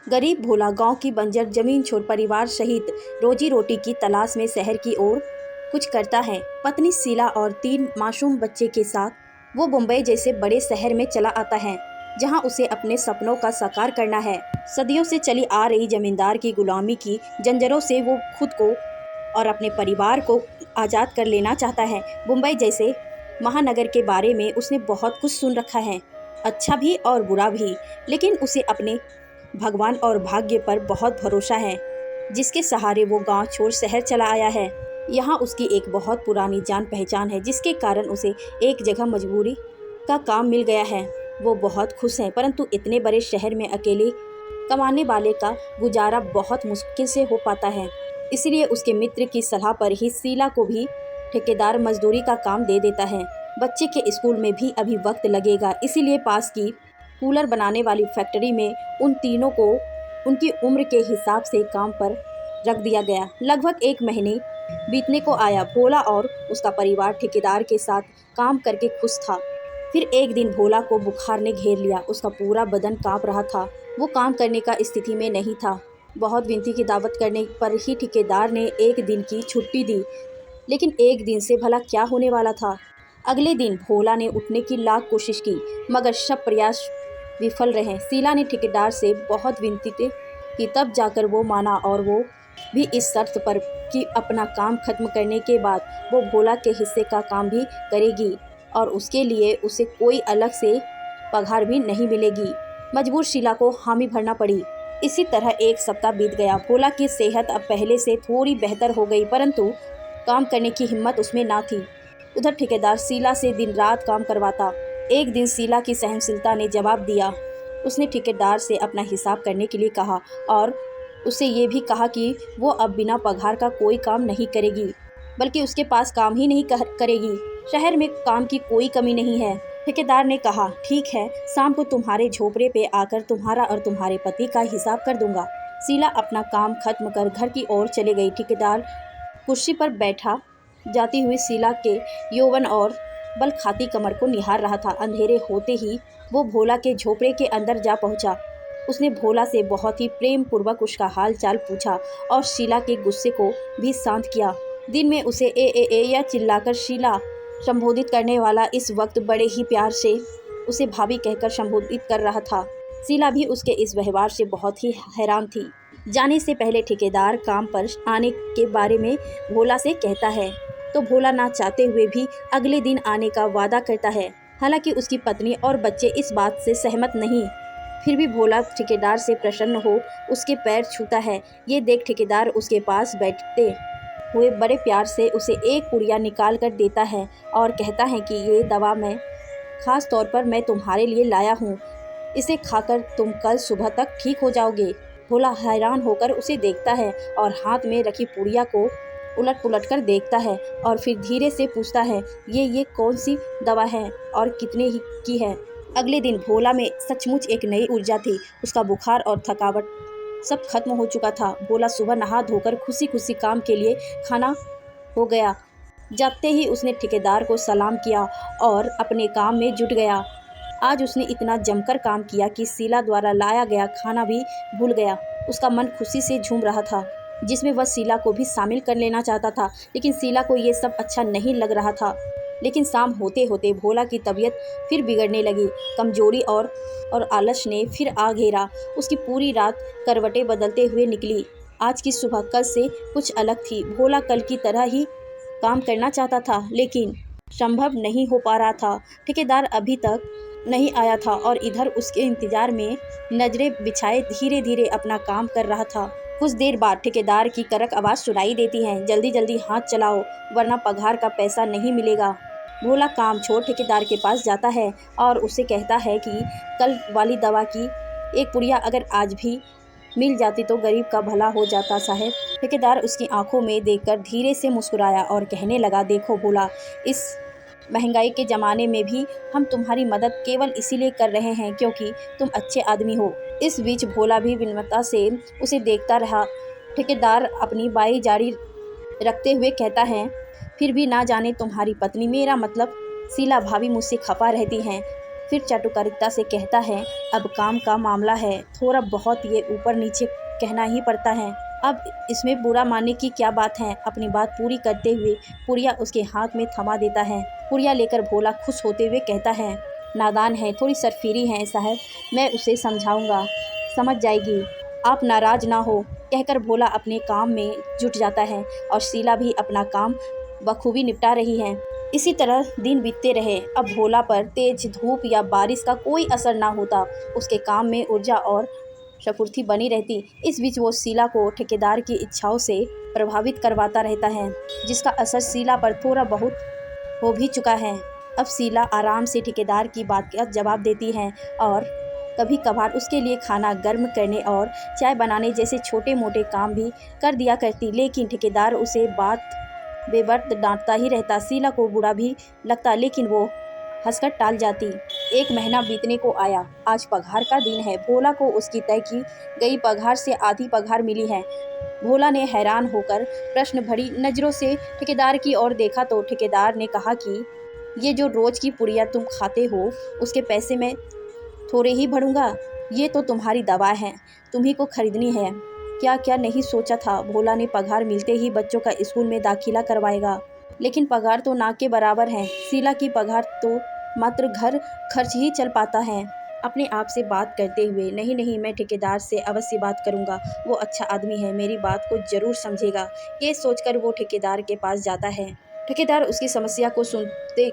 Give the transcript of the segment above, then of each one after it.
गरीब भोला गांव की बंजर जमीन छोड़ परिवार सहित रोजी रोटी की तलाश में शहर की ओर कुछ करता है। पत्नी शीला और 3 मासूम बच्चे के साथ वो मुंबई जैसे बड़े शहर में चला आता है, जहां उसे अपने सपनों का साकार करना है। सदियों से चली आ रही जमींदार की गुलामी की जंजीरों से वो खुद को और अपने परिवार को आज़ाद कर लेना चाहता है। मुंबई जैसे महानगर के बारे में उसने बहुत कुछ सुन रखा है, अच्छा भी और बुरा भी, लेकिन उसे अपने भगवान और भाग्य पर बहुत भरोसा है, जिसके सहारे वो गांव छोड़ शहर चला आया है। यहाँ उसकी एक बहुत पुरानी जान पहचान है, जिसके कारण उसे एक जगह मजबूरी का काम मिल गया है। वो बहुत खुश है, परंतु इतने बड़े शहर में अकेले कमाने वाले का गुजारा बहुत मुश्किल से हो पाता है। इसलिए उसके मित्र की सलाह पर ही शीला को भी ठेकेदार मजदूरी का काम दे देता है। बच्चे के स्कूल में भी अभी वक्त लगेगा, इसीलिए पास की कूलर बनाने वाली फैक्ट्री में उन तीनों को उनकी उम्र के हिसाब से काम पर रख दिया गया। लगभग 1 महीने बीतने को आया। भोला और उसका परिवार ठेकेदार के साथ काम करके खुश था। फिर एक दिन भोला को बुखार ने घेर लिया। उसका पूरा बदन कांप रहा था। वो काम करने का स्थिति में नहीं था। बहुत विनती की दावत करने पर ही ठेकेदार ने 1 दिन की छुट्टी दी, लेकिन 1 दिन से भला क्या होने वाला था। अगले दिन भोला ने उठने की लाख कोशिश की, मगर सब प्रयास विफल रहे। शीला ने ठेकेदार से बहुत विनती की, तब जाकर वो माना, और वो भी इस शर्त पर कि अपना काम खत्म करने के बाद वो भोला के हिस्से का काम भी करेगी और उसके लिए उसे कोई अलग से पगार भी नहीं मिलेगी। मजबूर शीला को हामी भरना पड़ी। इसी तरह 1 सप्ताह बीत गया। भोला की सेहत अब पहले से थोड़ी बेहतर हो गई, परंतु काम करने की हिम्मत उसमें ना थी। उधर ठेकेदार शीला से दिन रात काम करवाता। एक दिन शीला की सहनशीलता ने जवाब दिया। उसने ठेकेदार से अपना हिसाब करने के लिए कहा और उसे ये भी कहा कि वो अब बिना पगार का कोई काम नहीं करेगी, बल्कि उसके पास काम ही नहीं करेगी। शहर में काम की कोई कमी नहीं है। ठेकेदार ने कहा, ठीक है, शाम को तुम्हारे झोपड़े पे आकर तुम्हारा और तुम्हारे पति का हिसाब कर दूंगा। शीला अपना काम खत्म कर घर की ओर चले गई। ठेकेदार कुर्सी पर बैठा जाती हुई शीला के यौवन और बल खाती कमर को निहार रहा था। अंधेरे होते ही वो भोला के झोपड़े के अंदर जा पहुंचा। उसने भोला से बहुत ही प्रेम पूर्वक उसका हाल चाल पूछा और शीला के गुस्से को भी शांत किया। दिन में उसे ए या चिल्लाकर शीला संबोधित करने वाला इस वक्त बड़े ही प्यार से उसे भाभी कहकर संबोधित कर रहा था। शीला भी उसके इस व्यवहार से बहुत ही हैरान थी। जाने से पहले ठेकेदार काम पर आने के बारे में भोला से कहता है, तो भोला ना चाहते हुए भी अगले दिन आने का वादा करता है। हालांकि उसकी पत्नी और बच्चे इस बात से सहमत नहीं, फिर भी भोला ठेकेदार से प्रसन्न हो उसके पैर छूता है। ये देख ठेकेदार उसके पास बैठते हुए बड़े प्यार से उसे एक पुड़िया निकाल कर देता है और कहता है कि ये दवा मैं खास तौर पर मैं तुम्हारे लिए लाया हूँ, इसे खाकर तुम कल सुबह तक ठीक हो जाओगे। भोला हैरान होकर उसे देखता है और हाथ में रखी पुड़िया को उलट पुलट कर देखता है और फिर धीरे से पूछता है, ये कौन सी दवा है और कितने ही की है। अगले दिन भोला में सचमुच एक नई ऊर्जा थी। उसका बुखार और थकावट सब खत्म हो चुका था। भोला सुबह नहा धोकर खुशी खुशी काम के लिए खाना हो गया। जाते ही उसने ठेकेदार को सलाम किया और अपने काम में जुट गया। आज उसने इतना जमकर काम किया कि शीला द्वारा लाया गया खाना भी भूल गया। उसका मन खुशी से झूम रहा था, जिसमें वह शीला को भी शामिल कर लेना चाहता था, लेकिन शीला को ये सब अच्छा नहीं लग रहा था। लेकिन शाम होते होते भोला की तबीयत फिर बिगड़ने लगी। कमजोरी और आलस ने फिर आ घेरा। उसकी पूरी रात करवटें बदलते हुए निकली। आज की सुबह कल से कुछ अलग थी। भोला कल की तरह ही काम करना चाहता था, लेकिन संभव नहीं हो पा रहा था। ठेकेदार अभी तक नहीं आया था और इधर उसके इंतजार में नजरें बिछाए धीरे धीरे अपना काम कर रहा था। कुछ देर बाद ठेकेदार की कड़क आवाज़ सुनाई देती है, जल्दी जल्दी हाथ चलाओ वरना पगार का पैसा नहीं मिलेगा। भोला काम छोड़ ठेकेदार के पास जाता है और उसे कहता है कि कल वाली दवा की एक पुड़िया अगर आज भी मिल जाती तो गरीब का भला हो जाता साहब। ठेकेदार उसकी आंखों में देखकर धीरे से मुस्कुराया और कहने लगा, देखो भोला, इस महंगाई के ज़माने में भी हम तुम्हारी मदद केवल इसीलिए कर रहे हैं क्योंकि तुम अच्छे आदमी हो। इस बीच भोला भी विनम्रता से उसे देखता रहा। ठेकेदार अपनी बाई जारी रखते हुए कहता है, फिर भी ना जाने तुम्हारी पत्नी, मेरा मतलब शीला भाभी, मुझसे खफा रहती हैं। फिर चाटुकारिता से कहता है, अब काम का मामला है, थोड़ा बहुत ये ऊपर नीचे कहना ही पड़ता है। अब इसमें बुरा मानने की क्या बात है। अपनी बात पूरी करते हुए पुड़िया उसके हाथ में थमा देता है। पुड़िया लेकर भोला खुश होते हुए कहता है, नादान है, थोड़ी सरफिरी है साहब, मैं उसे समझाऊंगा, समझ जाएगी, आप नाराज़ ना हो। कहकर भोला अपने काम में जुट जाता है और शीला भी अपना काम बखूबी निपटा रही है। इसी तरह दिन बीतते रहे। अब भोला पर तेज धूप या बारिश का कोई असर ना होता। उसके काम में ऊर्जा और स्फूर्ति बनी रहती। इस बीच वो शीला को ठेकेदार की इच्छाओं से प्रभावित करवाता रहता है, जिसका असर शीला पर थोड़ा बहुत हो भी चुका है। अब शीला आराम से ठेकेदार की बात का जवाब देती है और कभी कभार उसके लिए खाना गर्म करने और चाय बनाने जैसे छोटे मोटे काम भी कर दिया करती। लेकिन ठेकेदार उसे बात बेबर्त डांटता ही रहता। शीला को बुरा भी लगता, लेकिन वो हंसकर टाल जाती। एक महीना बीतने को आया। आज पगार का दिन है। भोला को उसकी तय की गई पगार से आधी पगार मिली है। भोला ने हैरान होकर प्रश्न भरी नज़रों से ठेकेदार की ओर देखा तो ठेकेदार ने कहा कि ये जो रोज़ की पुड़िया तुम खाते हो, उसके पैसे मैं थोड़े ही भरूंगा। ये तो तुम्हारी दवा है, तुम्ही को खरीदनी है। क्या क्या नहीं सोचा था। भोला ने पगार मिलते ही बच्चों का स्कूल में दाखिला करवाएगा, लेकिन पगार तो ना के बराबर है। शीला की पगार तो मात्र घर खर्च ही चल पाता है। अपने आप से बात करते हुए, नहीं नहीं, मैं ठेकेदार से अवश्य बात करूंगा, वो अच्छा आदमी है, मेरी बात को जरूर समझेगा। ये सोचकर वो ठेकेदार के पास जाता है। ठेकेदार उसकी समस्या को सुनते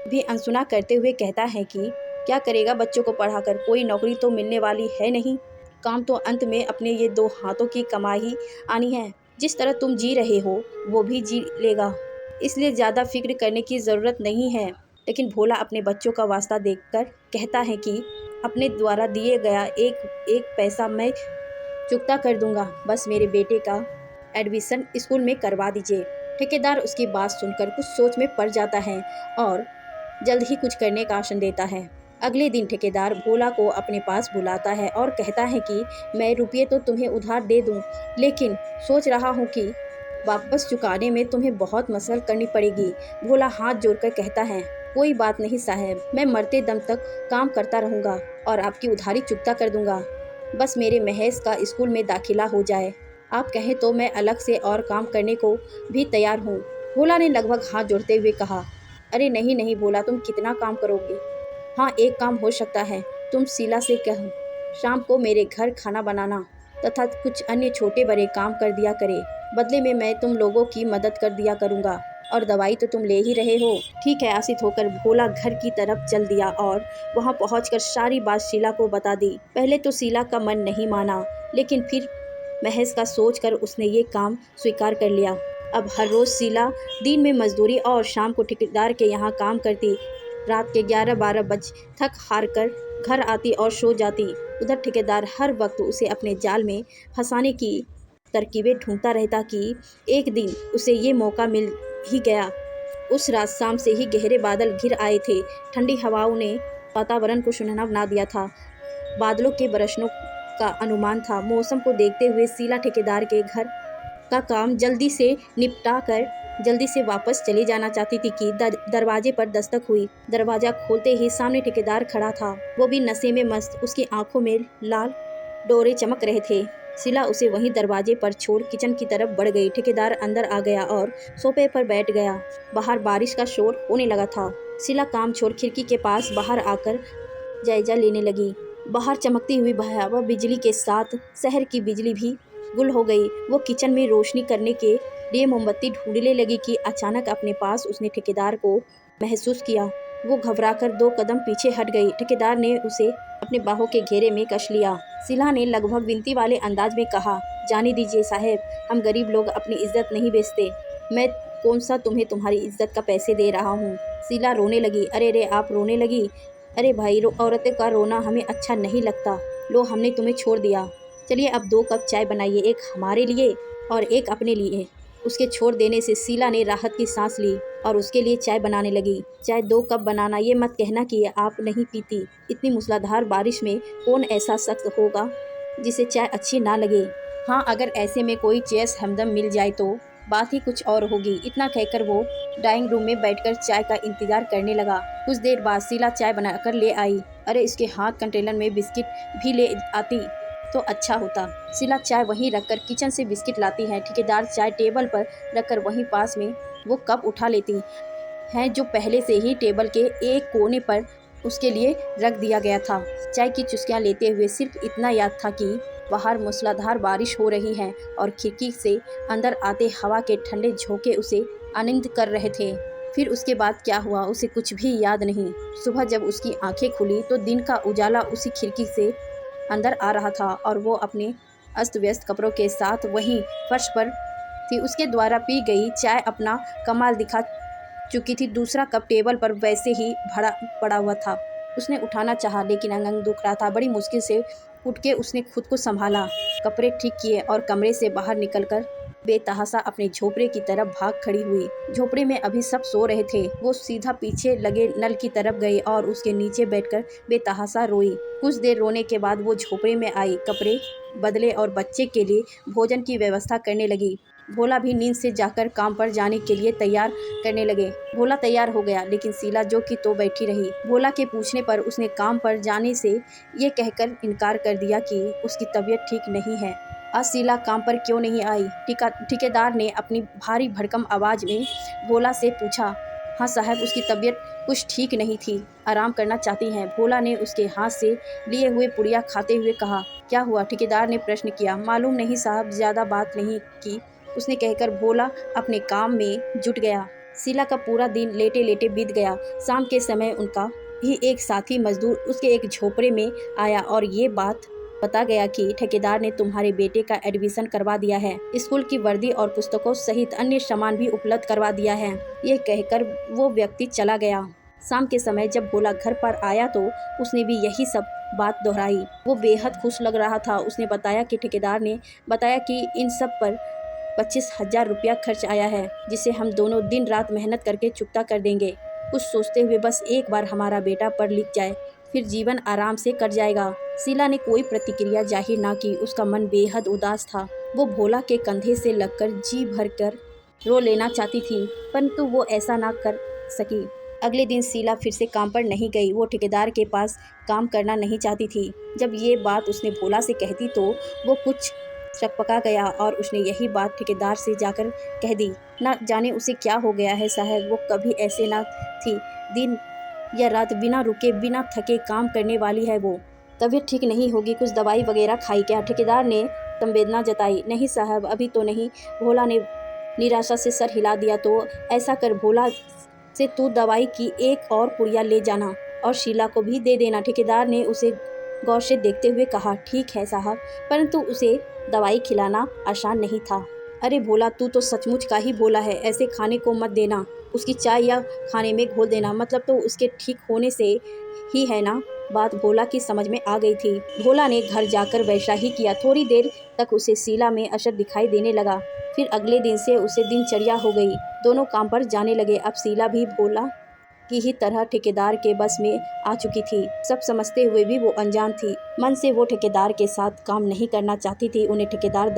भी अनसुना करते हुए कहता है कि क्या करेगा बच्चों को पढ़ाकर, कोई नौकरी तो मिलने वाली है नहीं। काम तो अंत में अपने ये दो हाथों की कमाई आनी है। जिस तरह तुम जी रहे हो वो भी जी लेगा, इसलिए ज़्यादा फिक्र करने की ज़रूरत नहीं है। लेकिन भोला अपने बच्चों का वास्ता देखकर कहता है कि अपने द्वारा दिए गया एक एक पैसा मैं चुकता कर दूंगा, बस मेरे बेटे का एडमिशन स्कूल में करवा दीजिए। ठेकेदार उसकी बात सुनकर कुछ सोच में पड़ जाता है और जल्द ही कुछ करने का आश्वासन देता है। अगले दिन ठेकेदार भोला को अपने पास बुलाता है और कहता है कि मैं रुपये तो तुम्हें उधार दे दूं, लेकिन सोच रहा हूं कि वापस चुकाने में तुम्हें बहुत मशक्कत करनी पड़ेगी। भोला हाथ जोड़कर कहता है, कोई बात नहीं साहब, मैं मरते दम तक काम करता रहूँगा और आपकी उधारी चुकता कर दूंगा। बस मेरे महेश का स्कूल में दाखिला हो जाए, आप कहें तो मैं अलग से और काम करने को भी तैयार हूँ। भोला ने लगभग हाथ जोड़ते हुए कहा, अरे नहीं नहीं भोला, तुम कितना काम करोगे। हाँ, एक काम हो सकता है, तुम शीला से कहो शाम को मेरे घर खाना बनाना तथा कुछ अन्य छोटे बड़े काम कर दिया करे। बदले में मैं तुम लोगों की मदद कर दिया करूँगा, और दवाई तो तुम ले ही रहे हो। ठीक है, आशित होकर भोला घर की तरफ चल दिया और वहाँ पहुँचकर सारी बात शीला को बता दी। पहले तो शीला का मन नहीं माना, लेकिन फिर महेश का सोचकर उसने ये काम स्वीकार कर लिया। अब हर रोज़ शीला दिन में मजदूरी और शाम को ठेकेदार के यहाँ काम करती। रात के 11-12 बजे थक हार कर घर आती और सो जाती। उधर ठेकेदार हर वक्त उसे अपने जाल में फंसाने की तरकीबें ढूंढता रहता कि एक दिन उसे ये मौका मिल ही गया। उस रात शाम से ही गहरे बादल घिर आए थे। ठंडी हवाओं ने वातावरण को सुनहरा बना दिया था। बादलों के बरसने का अनुमान था। मौसम को देखते हुए शीला ठेकेदार के घर का काम जल्दी से निपटा कर जल्दी से वापस चले जाना चाहती थी कि दरवाजे पर दस्तक हुई। दरवाजा खोलते ही सामने ठेकेदार खड़ा था। वो भी नशे में मस्त, उसकी आंखों में लाल डोरे चमक रहे थे। शीला उसे वहीं दरवाजे पर छोड़ किचन की तरफ बढ़ गई। ठेकेदार अंदर आ गया और सोफे पर बैठ गया। बाहर बारिश का शोर होने लगा था। शीला काम छोड़ खिड़की के पास बाहर आकर जायजा लेने लगी। बाहर चमकती हुई भयावह बिजली के साथ शहर की बिजली भी गुल हो गई। वो किचन में रोशनी करने के लिए मोमबत्ती ढूंढने लगी कि अचानक अपने पास उसने ठेकेदार को महसूस किया। वो घबराकर 2 कदम पीछे हट गई। ठेकेदार ने उसे अपने बाहों के घेरे में कस लिया। शीला ने लगभग विनती वाले अंदाज में कहा, जाने दीजिए साहब, हम गरीब लोग अपनी इज्जत नहीं बेचते। मैं कौन सा तुम्हें तुम्हारी इज्जत का पैसे दे रहा हूँ। शीला रोने लगी। अरे रे, आप रोने लगी। अरे भाई, औरतें का रोना हमें अच्छा नहीं लगता। लो, हमने तुम्हें छोड़ दिया। चलिए अब 2 कप चाय बनाइए, एक हमारे लिए और एक अपने लिए। उसके छोड़ देने से शीला ने राहत की सांस ली और उसके लिए चाय बनाने लगी। चाय 2 कप बनाना, ये मत कहना कि आप नहीं पीती। इतनी मूसलाधार बारिश में कौन ऐसा शख्स होगा जिसे चाय अच्छी ना लगे। हाँ, अगर ऐसे में कोई चेस हमदम मिल जाए तो बात ही कुछ और होगी। इतना कहकर वो डाइनिंग रूम में बैठकर चाय का इंतजार करने लगा। कुछ देर बाद शीला चाय बनाकर ले आई। अरे इसके हाथ कंटेनर में बिस्किट भी ले आती तो अच्छा होता। शीला चाय वहीं रखकर किचन से बिस्किट लाती है। ठेकेदार चाय टेबल पर रखकर वहीं पास में वो कप उठा लेती है जो पहले से ही टेबल के एक कोने पर उसके लिए रख दिया गया था। चाय की चुस्कियां लेते हुए सिर्फ इतना याद था कि बाहर मूसलाधार बारिश हो रही है और खिड़की से अंदर आते हवा के ठंडे झोंके उसे आनंद कर रहे थे। फिर उसके बाद क्या हुआ उसे कुछ भी याद नहीं। सुबह जब उसकी आंखें खुली तो दिन का उजाला उसी खिड़की से अंदर आ रहा था और वो अपने अस्त व्यस्त कपड़ों के साथ वहीं फर्श पर थी। उसके द्वारा पी गई चाय अपना कमाल दिखा चुकी थी। दूसरा कप टेबल पर वैसे ही भरा पड़ा हुआ था। उसने उठाना चाहा लेकिन अंग दुख रहा था। बड़ी मुश्किल से उठ के उसने खुद को संभाला, कपड़े ठीक किए और कमरे से बाहर निकलकर बेतहाशा अपने झोपड़े की तरफ भाग खड़ी हुई। झोपड़े में अभी सब सो रहे थे। वो सीधा पीछे लगे नल की तरफ गई और उसके नीचे बैठकर बेतहाशा रोई। कुछ देर रोने के बाद वो झोपड़े में आई, कपड़े बदले और बच्चे के लिए भोजन की व्यवस्था करने लगी। भोला भी नींद से जाकर काम पर जाने के लिए तैयार करने लगे। भोला तैयार हो गया लेकिन शीला जो की तो बैठी रही। भोला के पूछने पर उसने काम पर जाने से ये कहकर इनकार कर दिया कि उसकी तबीयत ठीक नहीं है। आज शीला काम पर क्यों नहीं आई? ठेकेदार ने अपनी भारी भड़कम आवाज़ में भोला से पूछा। हाँ साहब, उसकी तबीयत कुछ ठीक नहीं थी, आराम करना चाहती हैं। भोला ने उसके हाथ से लिए हुए पुड़िया खाते हुए कहा। क्या हुआ? ठेकेदार ने प्रश्न किया। मालूम नहीं साहब, ज़्यादा बात नहीं की, उसने कहकर भोला अपने काम में जुट गया। शीला का पूरा दिन लेटे लेटे बीत गया। शाम के समय उनका ही एक साथी मजदूर उसके एक झोपड़े में आया और ये बात बता गया कि ठेकेदार ने तुम्हारे बेटे का एडमिशन करवा दिया है, स्कूल की वर्दी और पुस्तकों सहित अन्य सामान भी उपलब्ध करवा दिया है। ये कहकर वो व्यक्ति चला गया। शाम के समय जब भोला घर पर आया तो उसने भी यही सब बात दोहराई। वो बेहद खुश लग रहा था। उसने बताया कि ठेकेदार ने बताया कि इन सब पर 25,000 रुपया खर्च आया है, जिसे हम दोनों दिन रात मेहनत करके चुकता कर देंगे। कुछ सोचते हुए बस एक बार हमारा बेटा पढ़ लिख जाए, फिर जीवन आराम से कट जाएगा। शीला ने कोई प्रतिक्रिया जाहिर ना की। उसका मन बेहद उदास था। वो भोला के कंधे से लगकर जी भर कर रो लेना चाहती थी, परंतु वो ऐसा ना कर सकी। अगले दिन शीला फिर से काम पर नहीं गई। वो ठेकेदार के पास काम करना नहीं चाहती थी। जब ये बात उसने भोला से कहती तो वो कुछ चकपका गया और उसने यही बात ठेकेदार से जाकर कह दी। ना जाने उसे क्या हो गया है साहब, वो कभी ऐसे ना थी। दिन या रात बिना रुके बिना थके काम करने वाली है वो। तबीयत ठीक नहीं होगी, कुछ दवाई वगैरह खाई क्या? ठेकेदार ने संवेदना जताई। नहीं साहब, अभी तो नहीं। भोला ने निराशा से सर हिला दिया। तो ऐसा कर, भोला से तू दवाई की एक और पुड़िया ले जाना और शीला को भी दे देना। ठेकेदार ने उसे गौर से देखते हुए कहा। ठीक है साहब, परंतु उसे दवाई खिलाना आसान नहीं था। अरे भोला, तू तो सचमुच का ही भोला है। ऐसे खाने को मत देना, उसकी चाय या खाने में घोल देना, मतलब तो उसके ठीक होने से ही है ना? बात भोला की समझ में आ गई थी। भोला ने घर जाकर वैसा ही किया। थोड़ी देर तक उसे शीला में असर दिखाई देने लगा। फिर अगले दिन से उसे दिनचर्या हो गई। दोनों काम पर जाने लगे। अब शीला भी भोला की ही तरह ठेकेदार के बस में आ चुकी थी। सब समझते हुए भी वो अनजान थी। मन से वो ठेकेदार के साथ काम नहीं करना चाहती थी। उन्हें ठेकेदार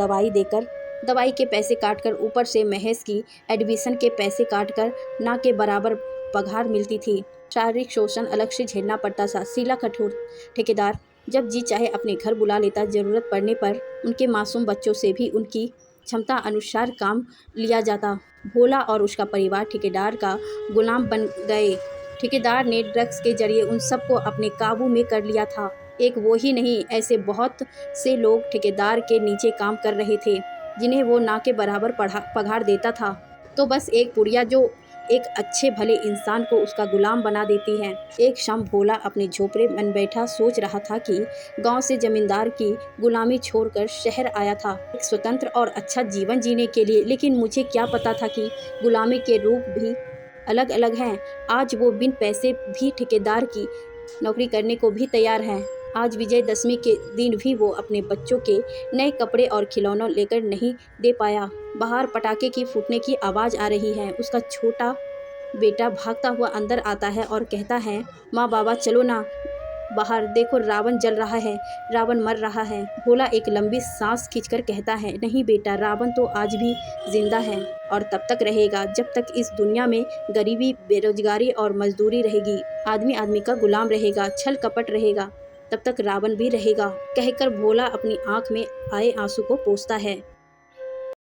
दवाई के पैसे काटकर, ऊपर से महेश की एडमिशन के पैसे काटकर ना के बराबर पगार मिलती थी। शारीरिक शोषण अलग से झेलना पड़ता था। शीला कठोर ठेकेदार जब जी चाहे अपने घर बुला लेता। ज़रूरत पड़ने पर उनके मासूम बच्चों से भी उनकी क्षमता अनुसार काम लिया जाता। भोला और उसका परिवार ठेकेदार का गुलाम बन गए। ठेकेदार ने ड्रग्स के जरिए उन सबको अपने काबू में कर लिया था। एक वो ही नहीं, ऐसे बहुत से लोग ठेकेदार के नीचे काम कर रहे थे जिन्हें वो ना के बराबर पगार देता था। तो बस एक पुड़िया जो एक अच्छे भले इंसान को उसका गुलाम बना देती है। एक शाम भोला अपने झोपड़े में बैठा सोच रहा था कि गांव से जमींदार की गुलामी छोड़कर शहर आया था एक स्वतंत्र और अच्छा जीवन जीने के लिए। लेकिन मुझे क्या पता था कि गुलामी के रूप भी अलग अलग हैं। आज वो बिन पैसे भी ठेकेदार की नौकरी करने को भी तैयार है। आज विजयदशमी के दिन भी वो अपने बच्चों के नए कपड़े और खिलौनों लेकर नहीं दे पाया। बाहर पटाखे की फूटने की आवाज़ आ रही है। उसका छोटा बेटा भागता हुआ अंदर आता है और कहता है, माँ बाबा चलो ना, बाहर देखो रावण जल रहा है, रावण मर रहा है। भोला एक लंबी सांस खींचकर कहता है, नहीं बेटा, रावण तो आज भी जिंदा है और तब तक रहेगा जब तक इस दुनिया में गरीबी, बेरोजगारी और मजदूरी रहेगी। आदमी आदमी का गुलाम रहेगा, छल कपट रहेगा, तब तक रावण भी रहेगा। कहकर भोला अपनी आंख में आए आंसू को पोंछता है।